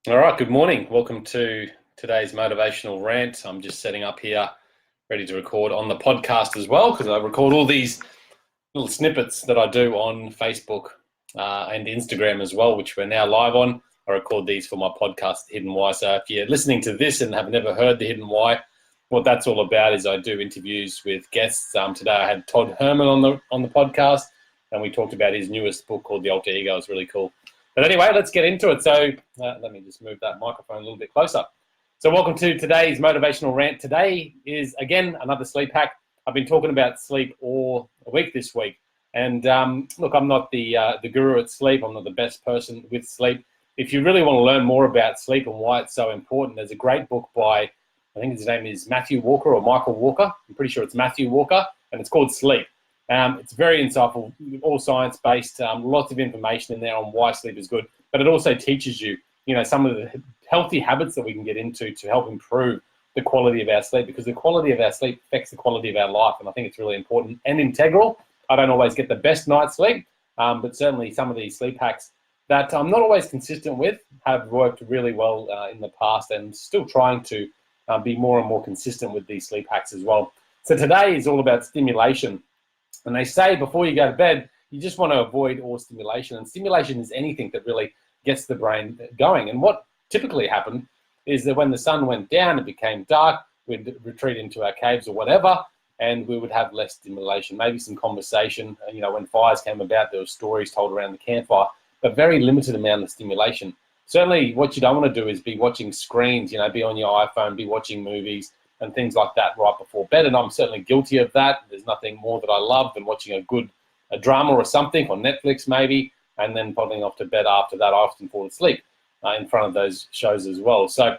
All right, good morning. Welcome to today's motivational rant. I'm just setting up here, ready to record on the podcast as well, because I record all these little snippets that I do on Facebook and Instagram as well, which we're now live on. I record these for my podcast, The Hidden Why. So if you're listening to this and have never heard The Hidden Why, what that's all about is I do interviews with guests. Today I had Todd Herman on the podcast, and we talked about his newest book called The Alter Ego. It's really cool. But anyway, let's get into it. So let me just move that microphone a little bit closer. So welcome to today's motivational rant. Today is, again, another sleep hack. I've been talking about sleep all week this week. And look, I'm not the guru at sleep. I'm not the best person with sleep. If you really want to learn more about sleep and why it's so important, there's a great book by, I think his name is Matthew Walker or Michael Walker. I'm pretty sure it's Matthew Walker, and it's called Sleep. It's very insightful, all science-based, lots of information in there on why sleep is good, but it also teaches you, some of the healthy habits that we can get into to help improve the quality of our sleep, because the quality of our sleep affects the quality of our life, and I think it's really important and integral. I don't always get the best night's sleep, but certainly some of these sleep hacks that I'm not always consistent with have worked really well in the past, and still trying to be more and more consistent with these sleep hacks as well. So today is all about stimulation. And they say before you go to bed, you just want to avoid all stimulation. And stimulation is anything that really gets the brain going. And what typically happened is that when the sun went down, it became dark, we'd retreat into our caves or whatever, and we would have less stimulation, maybe some conversation. When fires came about, there were stories told around the campfire, but very limited amount of stimulation. Certainly what you don't want to do is be watching screens, be on your iPhone, be watching movies, and things like that right before bed. And I'm certainly guilty of that. There's nothing more that I love than watching a drama or something on Netflix maybe, and then popping off to bed after that. I often fall asleep in front of those shows as well. So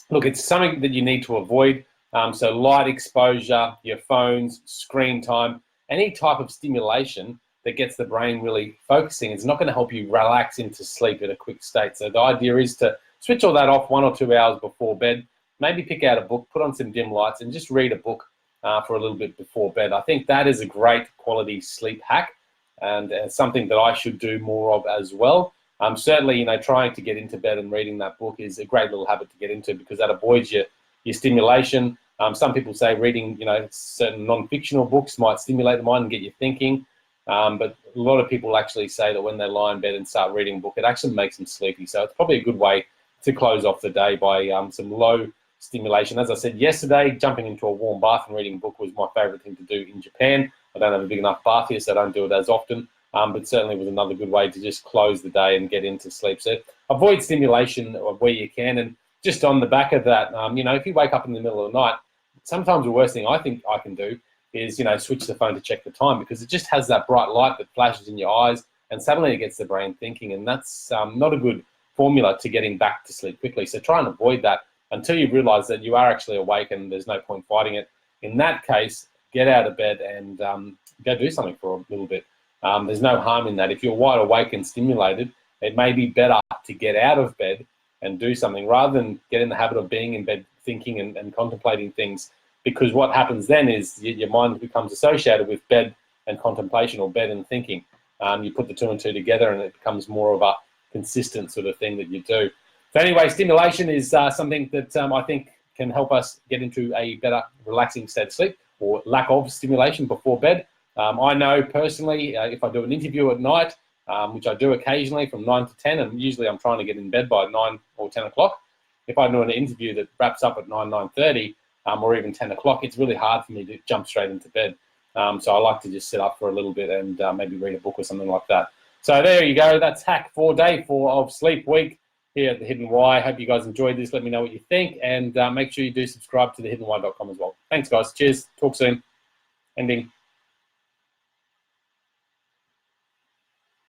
look, it's something that you need to avoid. So light exposure, your phones, screen time, any type of stimulation that gets the brain really focusing, it's not going to help you relax into sleep at a quick state. So the idea is to switch all that off 1 or 2 hours before bed. Maybe pick out a book, put on some dim lights, and just read a book for a little bit before bed. I think that is a great quality sleep hack, and something that I should do more of as well. Certainly, trying to get into bed and reading that book is a great little habit to get into, because that avoids your stimulation. Some people say reading, certain non-fictional books might stimulate the mind and get you thinking. But a lot of people actually say that when they lie in bed and start reading a book, it actually makes them sleepy. So it's probably a good way to close off the day by some low stimulation. As I said yesterday, jumping into a warm bath and reading a book was my favorite thing to do in Japan. I don't have a big enough bath here, so I don't do it as often, but certainly was another good way to just close the day and get into sleep. So avoid stimulation where you can. And just on the back of that, if you wake up in the middle of the night, sometimes the worst thing I think I can do is, switch the phone to check the time, because it just has that bright light that flashes in your eyes, and suddenly it gets the brain thinking, and that's not a good formula to getting back to sleep quickly. So try and avoid that until you realize that you are actually awake and there's no point fighting it. In that case, get out of bed and go do something for a little bit. There's no harm in that. If you're wide awake and stimulated, it may be better to get out of bed and do something rather than get in the habit of being in bed thinking and contemplating things, because what happens then is your mind becomes associated with bed and contemplation, or bed and thinking. You put the two and two together and it becomes more of a consistent sort of thing that you do. So anyway, stimulation is something that I think can help us get into a better relaxing state of sleep, or lack of stimulation before bed. I know personally, if I do an interview at night, which I do occasionally from 9 to 10, and usually I'm trying to get in bed by 9 or 10 o'clock. If I do an interview that wraps up at 9:30, or even 10 o'clock, it's really hard for me to jump straight into bed. So I like to just sit up for a little bit and maybe read a book or something like that. So there you go. That's hack for day 4 of Sleep Week here at The Hidden Why. Hope you guys enjoyed this. Let me know what you think, and make sure you do subscribe to thehiddenwhy.com as well. Thanks, guys. Cheers. Talk soon. Ending.